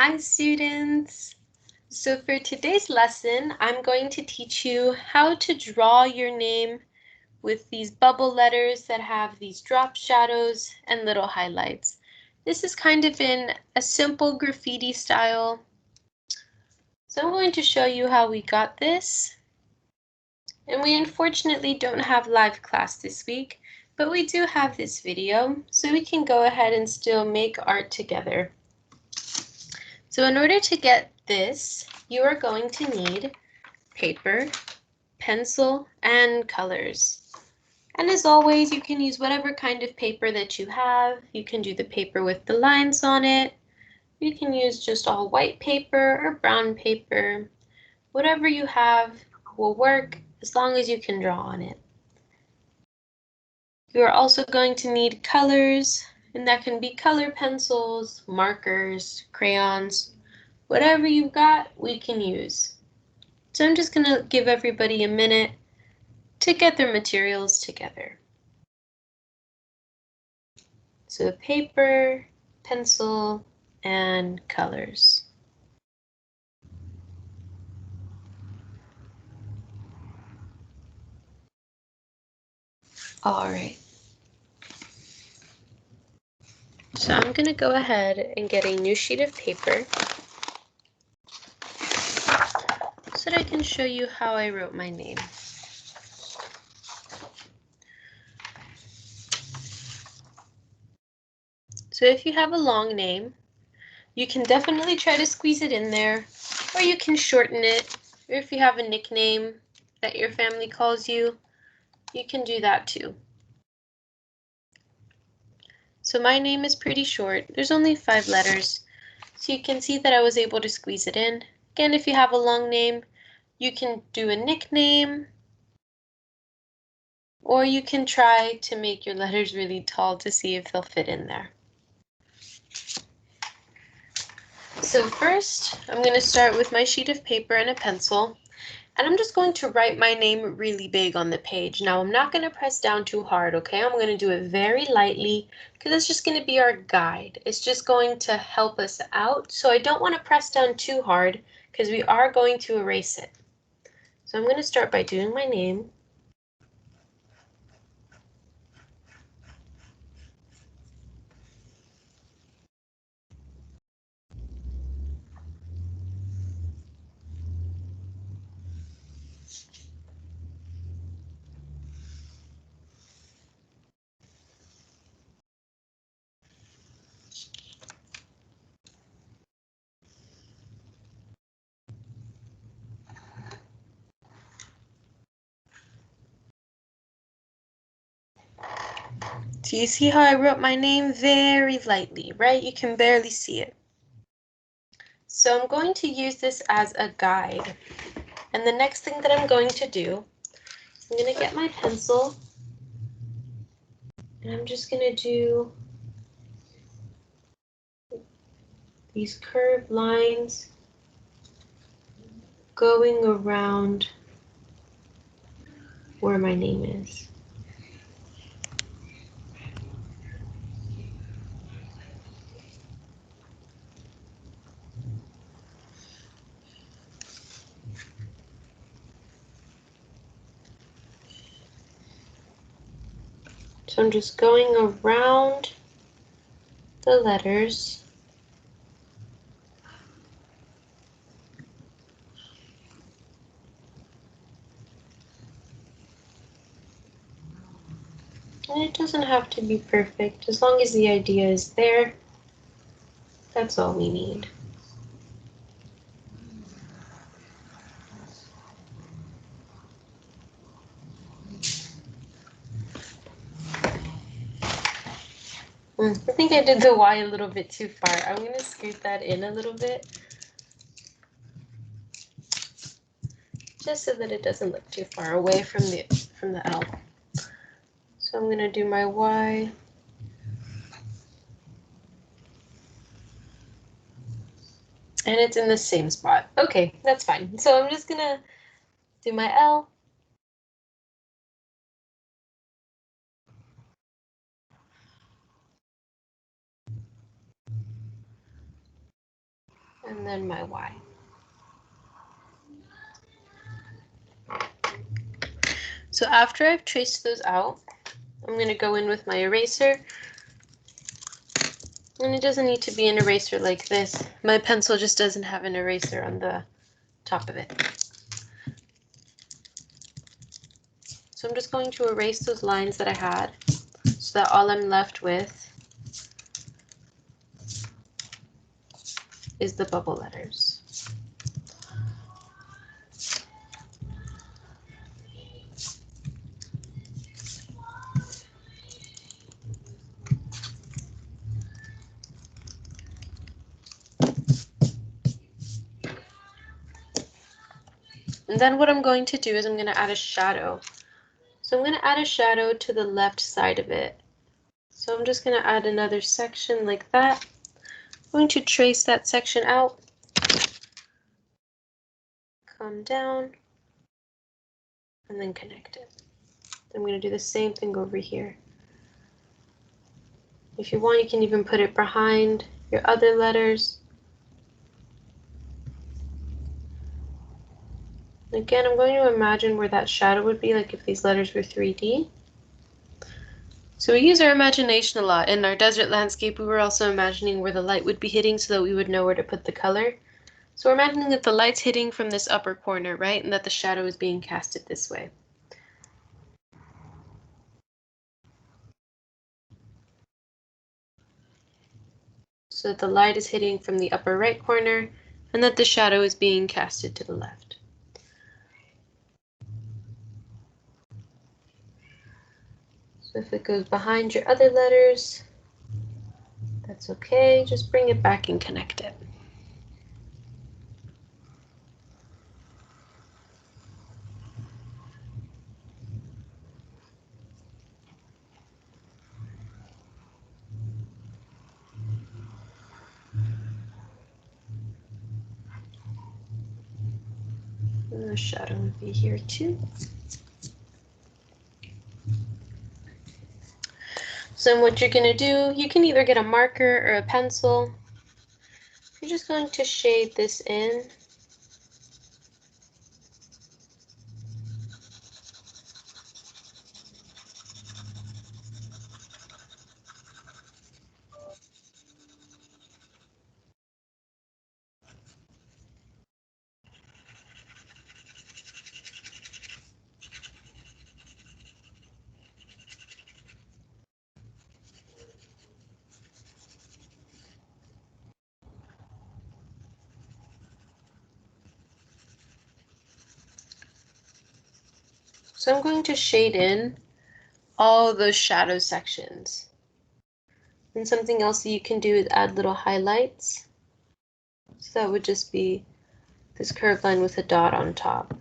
Hi students! So for today's lesson, I'm going to teach you how to draw your name with these bubble letters that have these drop shadows and little highlights. This is kind of in a simple graffiti style. So I'm going to show you how we got this. And we unfortunately don't have live class this week, but we do have this video, so we can go ahead and still make art together. So in order to get this, you are going to need paper, pencil, and colors. And as always, you can use whatever kind of paper that you have. You can do the paper with the lines on it. You can use just all white paper or brown paper. Whatever you have will work as long as you can draw on it. You are also going to need colors, and that can be color pencils, markers, crayons. Whatever you've got, we can use. So I'm just going to give everybody a minute to get their materials together. So paper, pencil, and colors. All right. So I'm going to go ahead and get a new sheet of paper so that I can show you how I wrote my name. So if you have a long name, you can definitely try to squeeze it in there, or you can shorten it, or if you have a nickname that your family calls you, you can do that too. So my name is pretty short. There's only 5 letters, so you can see that I was able to squeeze it in. Again, if you have a long name, you can do a nickname, or you can try to make your letters really tall to see if they'll fit in there. So first, I'm going to start with my sheet of paper and a pencil, and I'm just going to write my name really big on the page. Now, I'm not going to press down too hard, okay? I'm going to do it very lightly because it's just going to be our guide. It's just going to help us out, so I don't want to press down too hard because we are going to erase it. So I'm going to start by doing my name. So you see how I wrote my name very lightly, right? You can barely see it. So I'm going to use this as a guide. And the next thing that I'm going to do, I'm going to get my pencil, and I'm just going to do these curved lines going around where my name is. So I'm just going around the letters. And it doesn't have to be perfect. As long as the idea is there, that's all we need. I think I did the Y a little bit too far. I'm going to scoot that in a little bit, just so that it doesn't look too far away from the L. So I'm going to do my Y. And it's in the same spot. Okay, that's fine. So I'm just going to do my L. and then my Y. So after I've traced those out, I'm going to go in with my eraser. And it doesn't need to be an eraser like this. My pencil just doesn't have an eraser on the top of it. So I'm just going to erase those lines that I had so that all I'm left with is the bubble letters. And then what I'm going to do is I'm going to add a shadow. So I'm going to add a shadow to the left side of it. So I'm just going to add another section like that. I'm going to trace that section out, come down, and then connect it. I'm going to do the same thing over here. If you want, you can even put it behind your other letters. Again, I'm going to imagine where that shadow would be, like if these letters were 3D. So we use our imagination a lot. In our desert landscape, we were also imagining where the light would be hitting so that we would know where to put the color. So we're imagining that the light's hitting from this upper corner, right? And that the shadow is being casted this way. So that the light is hitting from the upper right corner and that the shadow is being casted to the left. So if it goes behind your other letters, that's okay. Just bring it back and connect it. And the shadow would be here too. So what you're going to do, you can either get a marker or a pencil. You're just going to shade this in. So I'm going to shade in all those shadow sections. And something else that you can do is add little highlights. So that would just be this curved line with a dot on top.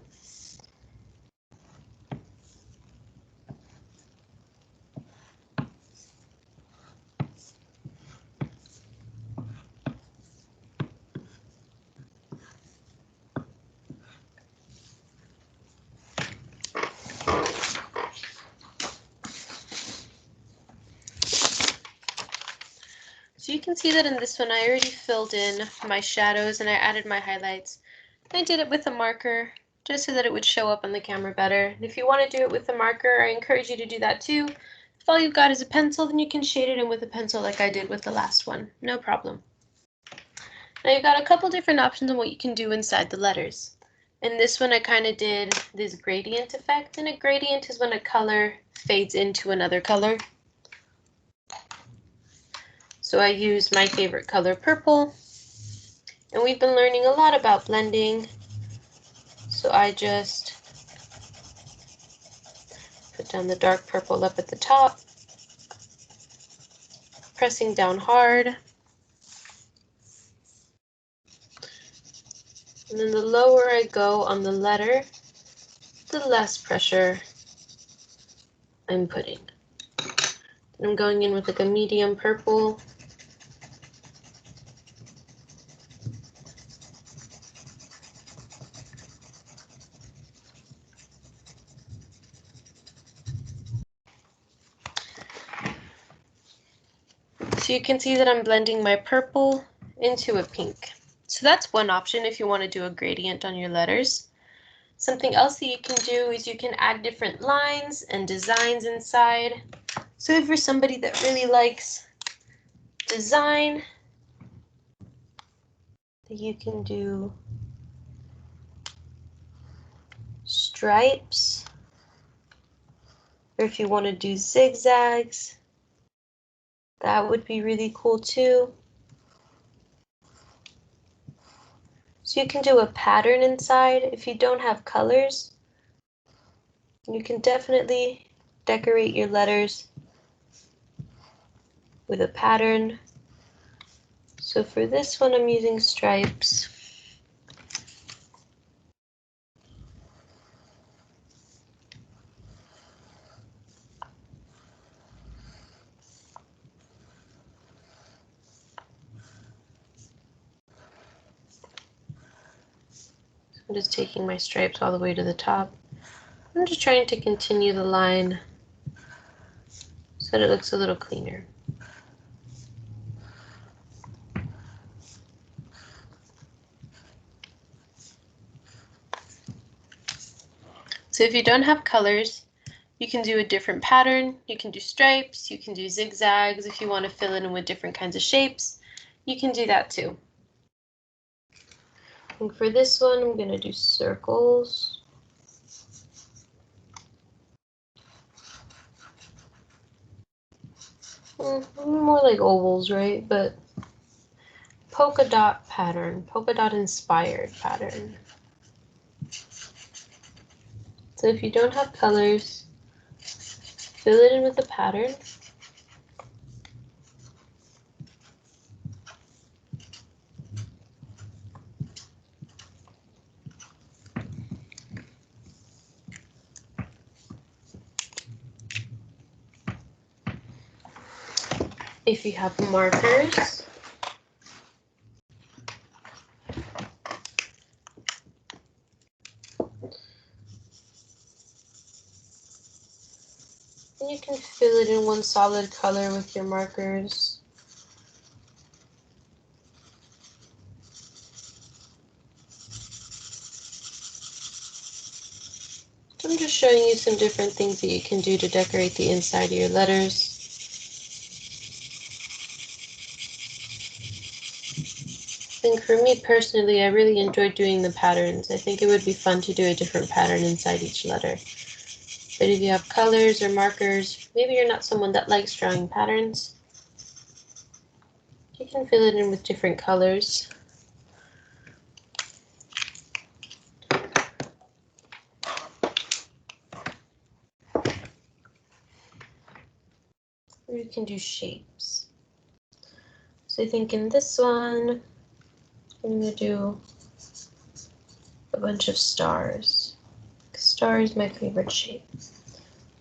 So you can see that in this one I already filled in my shadows and I added my highlights. I did it with a marker just so that it would show up on the camera better. And if you want to do it with a marker, I encourage you to do that too. If all you've got is a pencil, then you can shade it in with a pencil like I did with the last one. No problem. Now you've got a couple different options on what you can do inside the letters. In this one I kind of did this gradient effect, and a gradient is when a color fades into another color. So I used my favorite color, purple, and we've been learning a lot about blending. So I just put down the dark purple up at the top, pressing down hard. And then the lower I go on the letter, the less pressure I'm putting. I'm going in with like a medium purple. So you can see that I'm blending my purple into a pink. So that's one option if you want to do a gradient on your letters. Something else that you can do is you can add different lines and designs inside. So if you're somebody that really likes design, you can do stripes, or if you want to do zigzags, that would be really cool too. So you can do a pattern inside. If you don't have colors, you can definitely decorate your letters with a pattern. So for this one, I'm using stripes. I'm just taking my stripes all the way to the top. I'm just trying to continue the line so that it looks a little cleaner. So if you don't have colors, you can do a different pattern. You can do stripes, you can do zigzags. If you want to fill it in with different kinds of shapes, you can do that too. And for this one, I'm going to do circles. More like ovals, right? But polka dot pattern, polka dot inspired pattern. So if you don't have colors, fill it in with the pattern. If you have markers, and you can fill it in one solid color with your markers. I'm just showing you some different things that you can do to decorate the inside of your letters. I think for me personally, I really enjoyed doing the patterns. I think it would be fun to do a different pattern inside each letter. But if you have colors or markers, maybe you're not someone that likes drawing patterns, you can fill it in with different colors. Or you can do shapes. So I think in this one, I'm going to do a bunch of stars. Star is my favorite shape.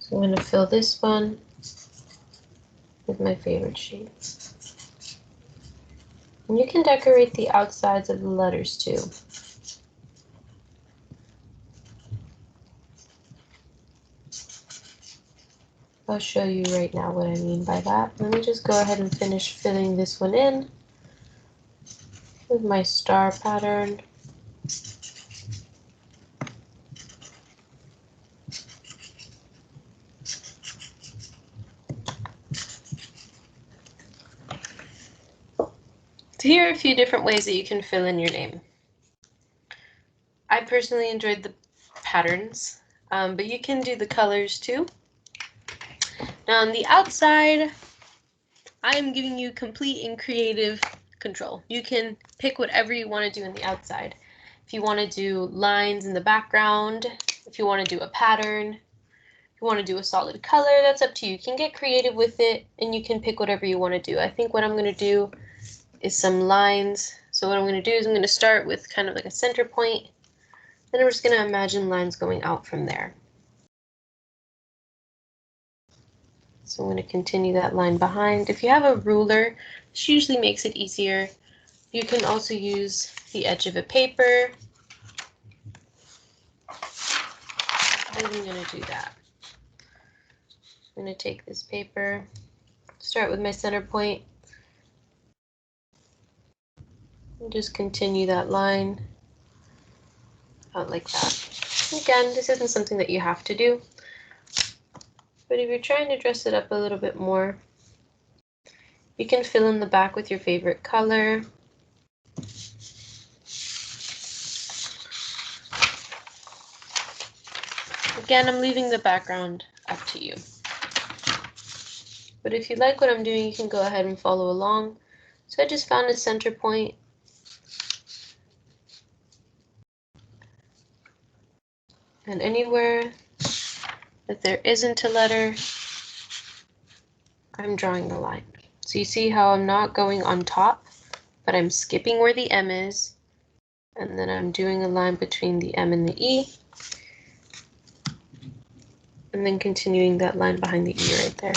So I'm going to fill this one with my favorite shape. And you can decorate the outsides of the letters too. I'll show you right now what I mean by that. Let me just go ahead and finish filling this one in with my star pattern. So here are a few different ways that you can fill in your name. I personally enjoyed the patterns, but you can do the colors too. Now on the outside, I am giving you complete and creative control. You can pick whatever you want to do on the outside. If you want to do lines in the background, if you want to do a pattern, if you want to do a solid color, that's up to you. You can get creative with it and you can pick whatever you want to do. I think what I'm going to do is some lines. So what I'm going to do is I'm going to start with kind of like a center point. Then I'm just going to imagine lines going out from there. So I'm going to continue that line behind. If you have a ruler, this usually makes it easier. You can also use the edge of a paper. And I'm going to do that. I'm going to take this paper, start with my center point, Just continue that line out like that. Again, this isn't something that you have to do, but if you're trying to dress it up a little bit more, you can fill in the back with your favorite color. Again, I'm leaving the background up to you. But if you like what I'm doing, you can go ahead and follow along. So I just found a center point. And anywhere that there isn't a letter, I'm drawing the line. So you see how I'm not going on top, but I'm skipping where the M is. And then I'm doing a line between the M and the E. And then continuing that line behind the E right there.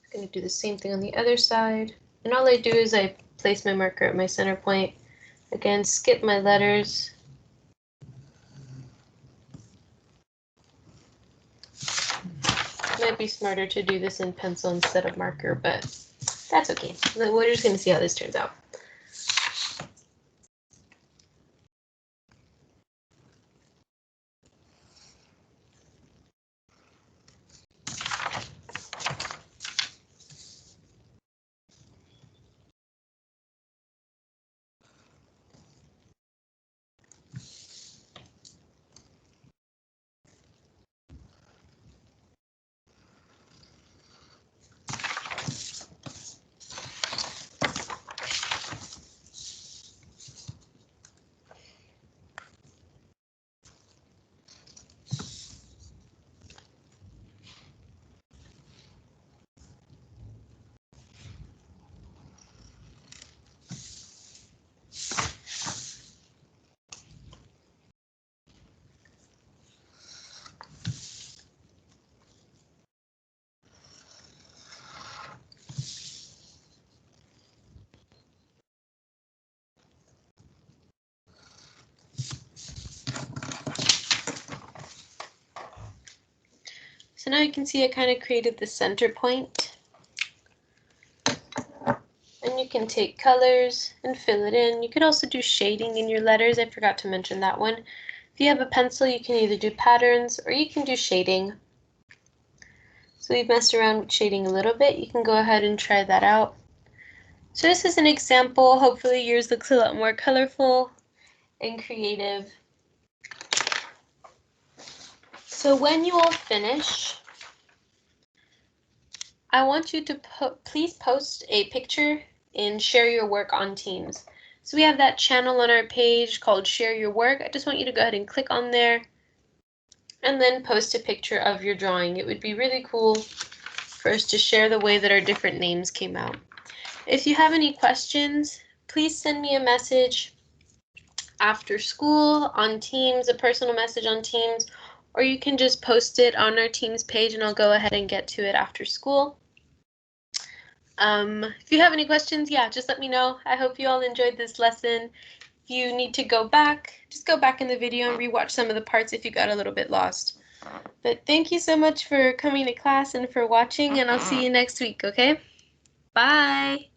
I'm going to do the same thing on the other side. And all I do is I place my marker at my center point. Again, skip my letters. Might be smarter to do this in pencil instead of marker, but that's okay. We're just going to see how this turns out. So now you can see I kind of created the center point. And you can take colors and fill it in. You could also do shading in your letters. I forgot to mention that one. If you have a pencil, you can either do patterns or you can do shading. So we've messed around with shading a little bit. You can go ahead and try that out. So this is an example. Hopefully yours looks a lot more colorful and creative. So when you all finish, I want you to please post a picture and share your work on Teams. So we have that channel on our page called Share Your Work. I just want you to go ahead and click on there and then post a picture of your drawing. It would be really cool for us to share the way that our different names came out. If you have any questions, please send me a message after school on Teams, a personal message on Teams, or you can just post it on our Teams page and I'll go ahead and get to it after school. If you have any questions, yeah, just let me know. I hope you all enjoyed this lesson. If you need to go back, just go back in the video and rewatch some of the parts if you got a little bit lost. But thank you so much for coming to class and for watching, and I'll see you next week, okay? Bye!